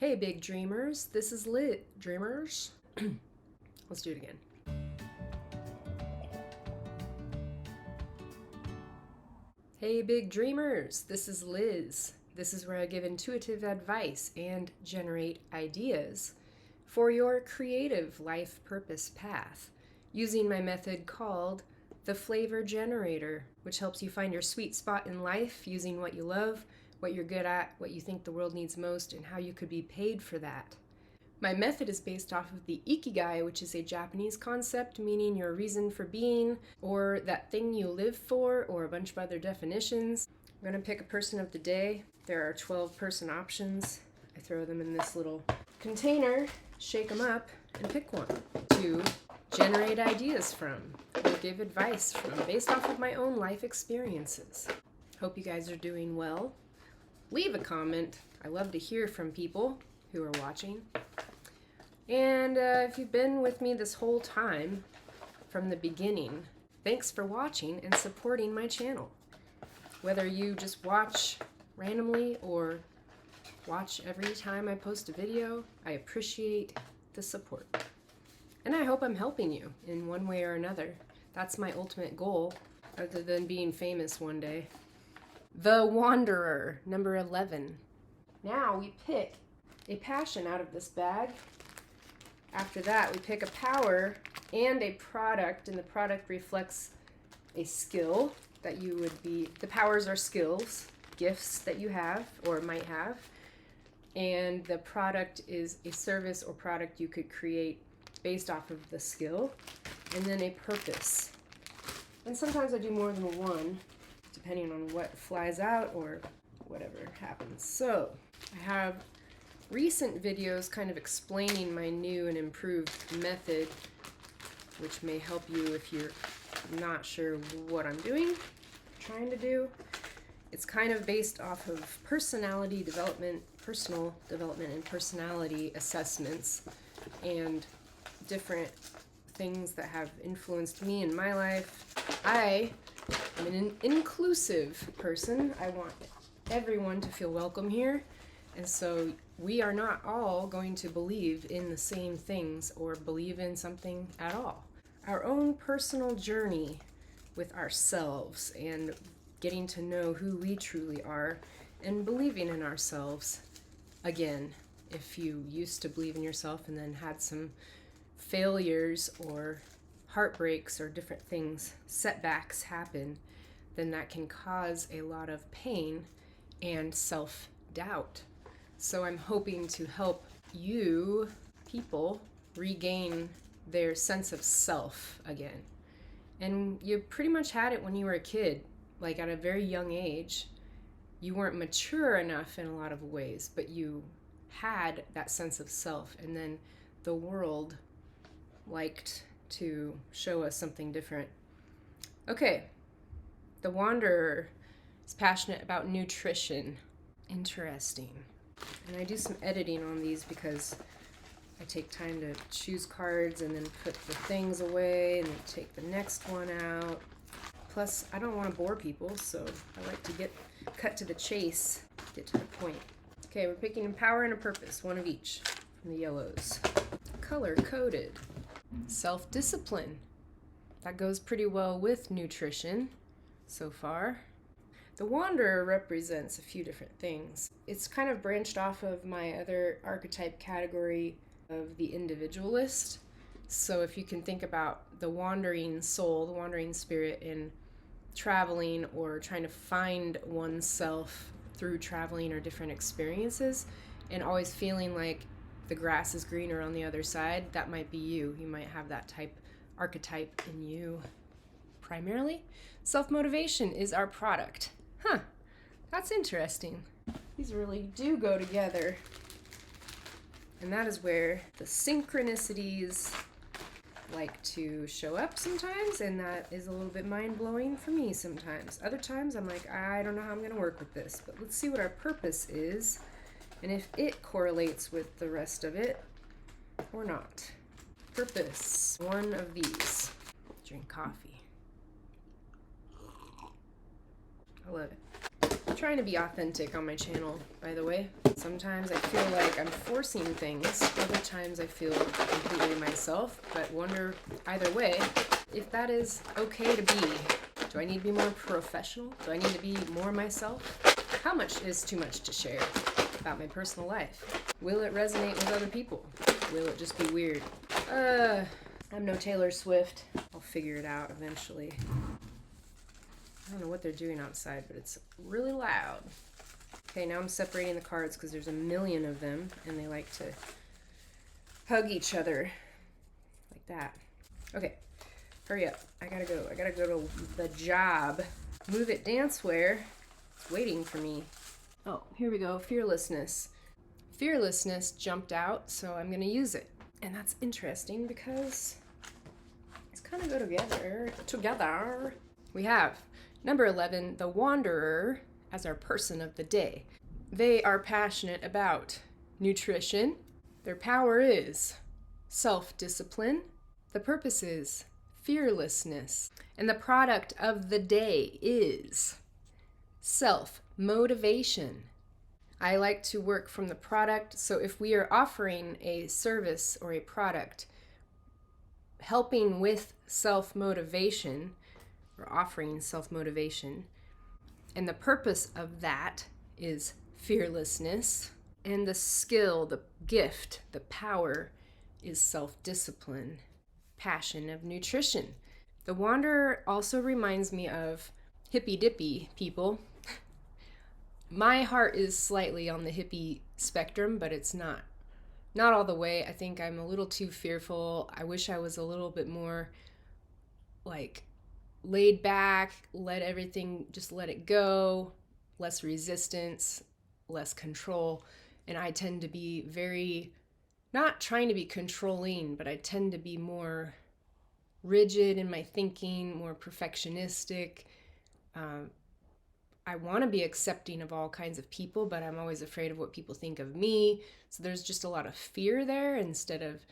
Hey, big dreamers. This is Dreamers. Let's do it again. Hey, big dreamers. This is Liz. This is where I give intuitive advice and generate ideas for your creative life purpose path using my method called the Flavor Generator, which helps you find your sweet spot in life using what you love, what you're good at, what you think the world needs most, and how you could be paid for that. My method is based off of the Ikigai, which is a Japanese concept meaning your reason for being, or that thing you live for, or a bunch of other definitions. I'm going to pick a person of the day. There are 12 person options. I throw them in this little container, shake them up, and pick one to generate ideas from, or give advice from, based off of my own life experiences. Hope you guys are doing well. Leave a comment. I love to hear from people who are watching. And if you've been with me this whole time, from the beginning, thanks for watching and supporting my channel. Whether you just watch randomly or watch every time I post a video, I appreciate the support. And I hope I'm helping you in one way or another. That's my ultimate goal, other than being famous one day. The Wanderer, number 11. Now we pick a passion out of this bag. After that, we pick a power and a product, and the product reflects a skill that you would be. The powers are skills, gifts that you have or might have, and the product is a service or product you could create based off of the skill, and then a purpose. And sometimes I do more than one, depending on what flies out or whatever happens. So I have recent videos kind of explaining my new and improved method, which may help you if you're not sure what I'm doing, trying to do. It's kind of based off of personality development, personal development, and personality assessments, and different things that have influenced me in my life. I'm an inclusive person. I want everyone to feel welcome here. And so we are not all going to believe in the same things or believe in something at all. Our own personal journey with ourselves and getting to know who we truly are and believing in ourselves. Again, if you used to believe in yourself and then had some failures or heartbreaks or different things, setbacks happen, then that can cause a lot of pain and self-doubt. So I'm hoping to help you people regain their sense of self again. And you pretty much had it when you were a kid, like at a very young age. You weren't mature enough in a lot of ways, but you had that sense of self, and then the world liked to show us something different. Okay, the Wanderer is passionate about nutrition. Interesting. And I do some editing on these because I take time to choose cards and then put the things away and then take the next one out. Plus, I don't want to bore people, so I like to cut to the chase, get to the point. Okay, we're picking a power and a purpose, one of each from the yellows. Color-coded. Self-discipline. That goes pretty well with nutrition so far. The Wanderer represents a few different things. It's kind of branched off of my other archetype category of the individualist. So if you can think about the wandering soul, the wandering spirit in traveling or trying to find oneself through traveling or different experiences, and always feeling like the grass is greener on the other side, that might be you. You might have that archetype in you primarily. Self-motivation is our product. Huh, that's interesting. These really do go together. And that is where the synchronicities like to show up sometimes, and that is a little bit mind-blowing for me sometimes. Other times I'm like, I don't know how I'm going to work with this, but let's see what our purpose is, and if it correlates with the rest of it or not. Purpose, one of these. Drink coffee. I love it. trying to be authentic on my channel, by the way. Sometimes I feel like I'm forcing things, other times I feel completely myself, but wonder either way if that is okay to be. Do I need to be more professional? Do I need to be more myself? How much is too much to share about my personal life? Will it resonate with other people? Will it just be weird? I'm no Taylor Swift. I'll figure it out eventually. I don't know what they're doing outside, but it's really loud. Okay, now I'm separating the cards because there's a million of them, and they like to hug each other like that. Okay, hurry up. I gotta go. I gotta go to the job. Move It Dancewear. It's waiting for me. Oh, here we go. Fearlessness. Fearlessness jumped out, so I'm gonna use it. And that's interesting because it's kind of go together. We have number 11, the Wanderer, as our person of the day. They are passionate about nutrition. Their power is self-discipline. The purpose is fearlessness. And the product of the day is self-motivation. I like to work from the product. So if we are offering a service or a product, helping with self-motivation, or offering self-motivation, and the purpose of that is fearlessness, and the skill, the gift, the power is self-discipline, passion of nutrition. The Wanderer also reminds me of hippy-dippy people. My heart is slightly on the hippie spectrum, but it's not all the way. I think I'm a little too fearful. I wish I was a little bit more like laid back, let everything, just let it go, less resistance, less control. And I tend to be very, not trying to be controlling, but I tend to be more rigid in my thinking, more perfectionistic. I want to be accepting of all kinds of people, but I'm always afraid of what people think of me. So there's just a lot of fear there instead of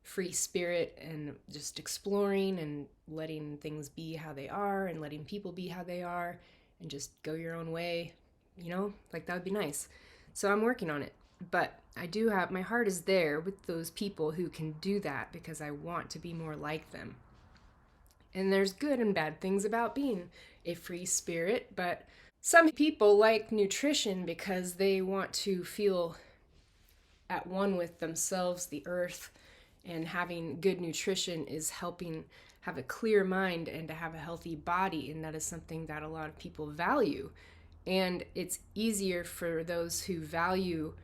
free spirit and just exploring and letting things be how they are and letting people be how they are and just go your own way, like that would be nice. So I'm working on it, but I do have, my heart is there with those people who can do that because I want to be more like them. And there's good and bad things about being a free spirit, but some people like nutrition because they want to feel at one with themselves, the earth, and having good nutrition is helping have a clear mind and to have a healthy body, and that is something that a lot of people value. And it's easier for those who value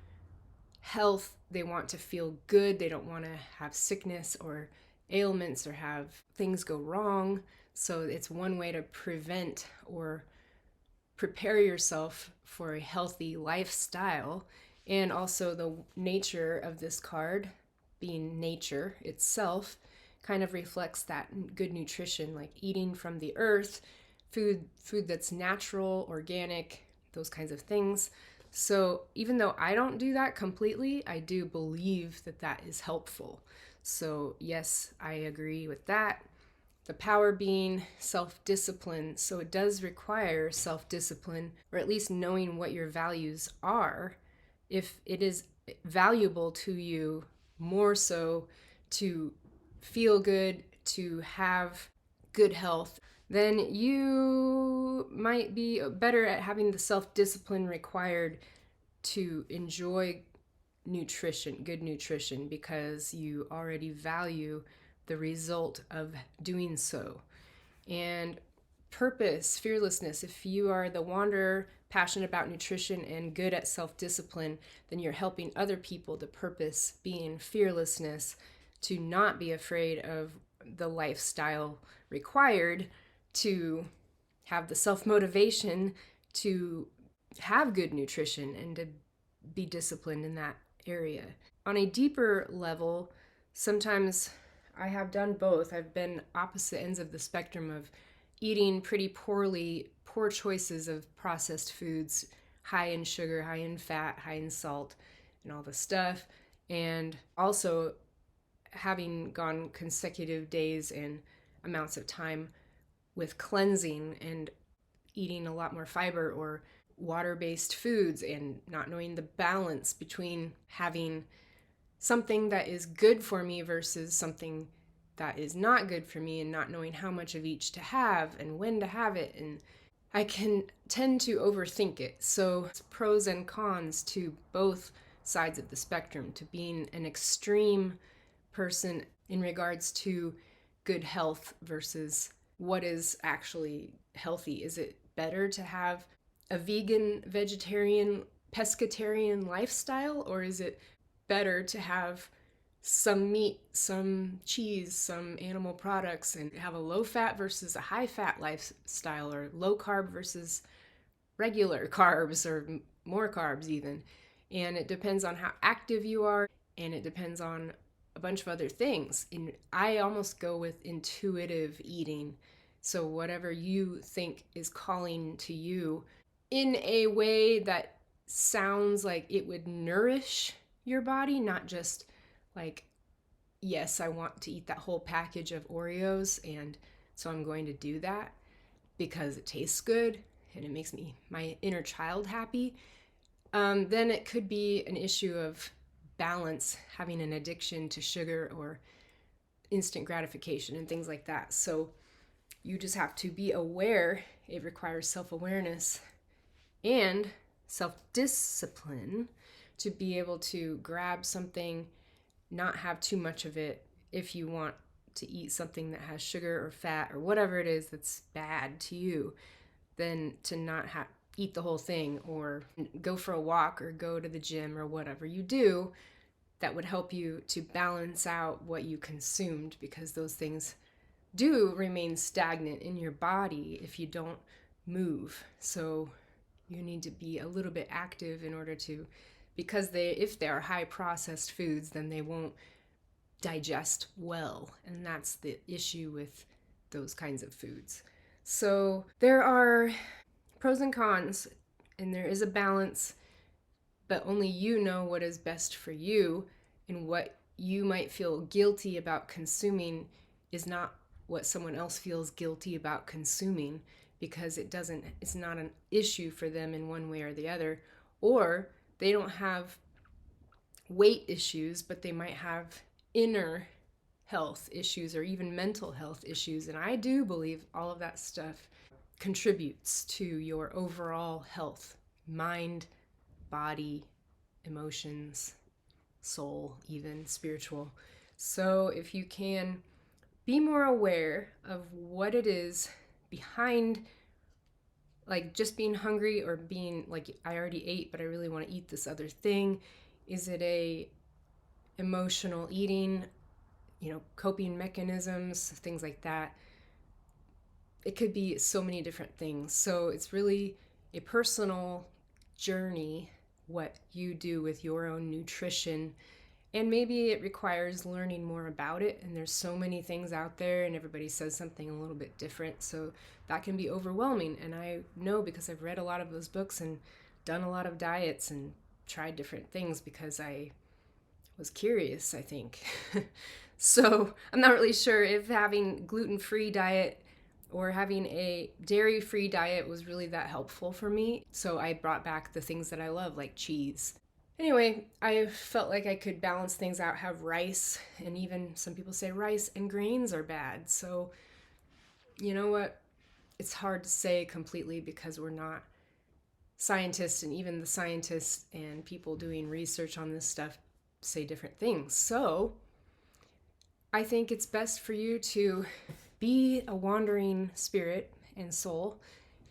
health. They want to feel good. They don't want to have sickness or ailments or have things go wrong. So it's one way to prevent or prepare yourself for a healthy lifestyle. And also the nature of this card, being nature itself, kind of reflects that good nutrition, like eating from the earth, food that's natural, organic, those kinds of things. So even though I don't do that completely, I do believe that that is helpful. So yes, I agree with that. The power being self-discipline. So it does require self-discipline, or at least knowing what your values are. If it is valuable to you more so to feel good, to have good health, then you might be better at having the self-discipline required to enjoy nutrition, good nutrition, because you already value the result of doing so. And purpose, fearlessness, if you are the wanderer, passionate about nutrition and good at self-discipline, then you're helping other people. The purpose being fearlessness, to not be afraid of the lifestyle required to have the self-motivation to have good nutrition and to be disciplined in that area. On a deeper level, sometimes I have done both. I've been opposite ends of the spectrum of eating pretty poor choices of processed foods, high in sugar, high in fat, high in salt, and all the stuff. And also having gone consecutive days and amounts of time with cleansing and eating a lot more fiber or water-based foods and not knowing the balance between having something that is good for me versus something that is not good for me, and not knowing how much of each to have and when to have it. And I can tend to overthink it. So it's pros and cons to both sides of the spectrum, to being an extreme person in regards to good health versus what is actually healthy. Is it better to have a vegan, vegetarian, pescatarian lifestyle, or is it better to have some meat, some cheese, some animal products, and have a low fat versus a high fat lifestyle, or low carb versus regular carbs, or more carbs even? And it depends on how active you are, and it depends on a bunch of other things. And I almost go with intuitive eating. So whatever you think is calling to you in a way that sounds like it would nourish your body, not just like, yes, I want to eat that whole package of Oreos, and so I'm going to do that because it tastes good and it makes my inner child happy. Then it could be an issue of balance, having an addiction to sugar or instant gratification and things like that. So you just have to be aware. It requires self-awareness and self-discipline to be able to grab something, not have too much of it. If you want to eat something that has sugar or fat or whatever it is that's bad to you, then to not eat the whole thing, or go for a walk or go to the gym or whatever you do that would help you to balance out what you consumed, because those things do remain stagnant in your body if you don't move. So you need to be a little bit active in order to, because if they are high processed foods, then they won't digest well, and that's the issue with those kinds of foods. So there are pros and cons, and there is a balance, but only you know what is best for you. And what you might feel guilty about consuming is not what someone else feels guilty about consuming, because it's not an issue for them in one way or the other. Or they don't have weight issues, but they might have inner health issues or even mental health issues. And I do believe all of that stuff contributes to your overall health, mind, body, emotions, soul, even spiritual. So if you can be more aware of what it is behind, like just being hungry, or being like, I already ate but I really want to eat this other thing. Is it a emotional eating, coping mechanisms, things like that? It could be so many different things. So it's really a personal journey, what you do with your own nutrition. And maybe it requires learning more about it. And there's so many things out there, and everybody says something a little bit different. So that can be overwhelming. And I know, because I've read a lot of those books and done a lot of diets and tried different things, because I was curious, I think. So I'm not really sure if having gluten-free diet or having a dairy-free diet was really that helpful for me. So I brought back the things that I love, like cheese. Anyway, I felt like I could balance things out, have rice, and even some people say rice and grains are bad. So you know what? It's hard to say completely, because we're not scientists, and even the scientists and people doing research on this stuff say different things. So I think it's best for you to be a wandering spirit and soul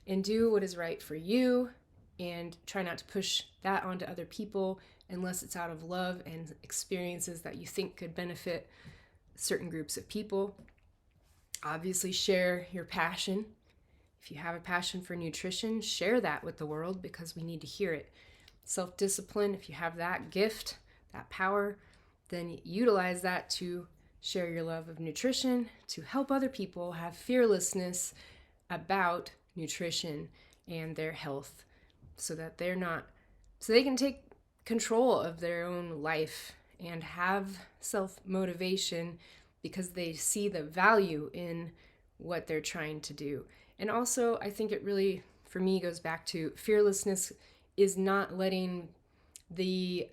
and do what is right for you, and try not to push that onto other people unless it's out of love and experiences that you think could benefit certain groups of people. Obviously, share your passion. If you have a passion for nutrition, share that with the world, because we need to hear it. Self-discipline, if you have that gift, that power, then utilize that to share your love of nutrition, to help other people have fearlessness about nutrition and their health, so that they can take control of their own life and have self-motivation, because they see the value in what they're trying to do. And also, I think it really, for for me goes back to fearlessness is not letting the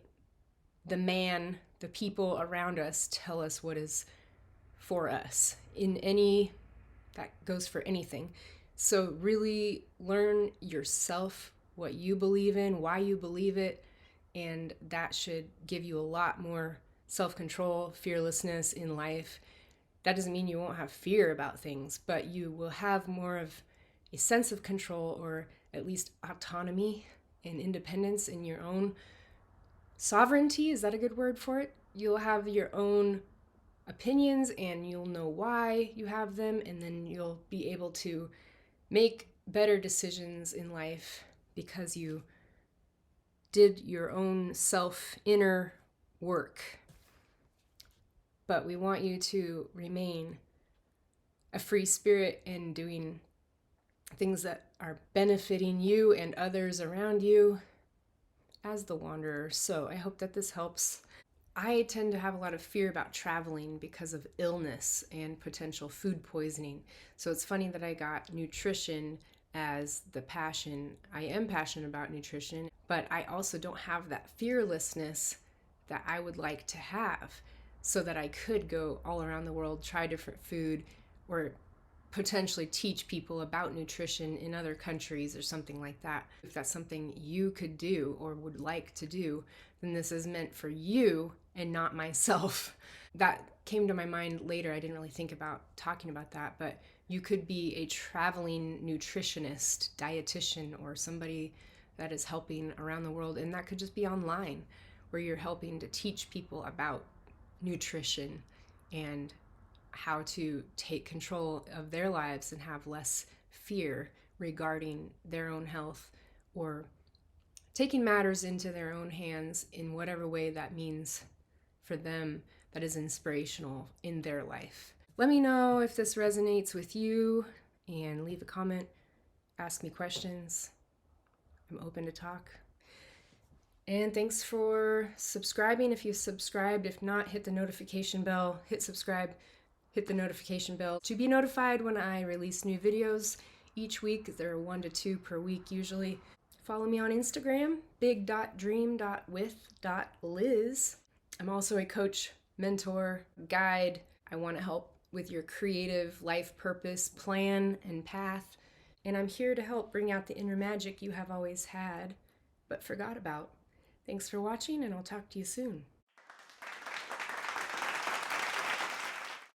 the people around us tell us what is for us in any, that goes for anything. So really learn yourself what you believe in, why you believe it, and that should give you a lot more self-control, fearlessness in life. That doesn't mean you won't have fear about things, but you will have more of a sense of control, or at least autonomy and independence in your own sovereignty. Is that a good word for it? You'll have your own opinions and you'll know why you have them, and then you'll be able to make better decisions in life because you did your own self inner work. But we want you to remain a free spirit and doing things that are benefiting you and others around you as the wanderer. So I hope that this helps. I tend to have a lot of fear about traveling because of illness and potential food poisoning. So it's funny that I got nutrition as the passion. I am passionate about nutrition, but I also don't have that fearlessness that I would like to have, so that I could go all around the world, try different food, or potentially teach people about nutrition in other countries or something like that. If that's something you could do or would like to do, then this is meant for you and not myself. That came to my mind later. I didn't really think about talking about that, but you could be a traveling nutritionist, dietitian, or somebody that is helping around the world. And that could just be online, where you're helping to teach people about nutrition and how to take control of their lives and have less fear regarding their own health, or taking matters into their own hands in whatever way that means for them, that is inspirational in their life. Let me know if this resonates with you, and leave a comment, ask me questions. I'm open to talk. And thanks for subscribing if you've subscribed. If not, hit the notification bell, hit subscribe, hit the notification bell to be notified when I release new videos each week. There are 1 to 2 per week usually. Follow me on Instagram, big.dream.with.liz. I'm also a coach, mentor, guide. I want to help with your creative life purpose, plan, and path. And I'm here to help bring out the inner magic you have always had, but forgot about. Thanks for watching, and I'll talk to you soon.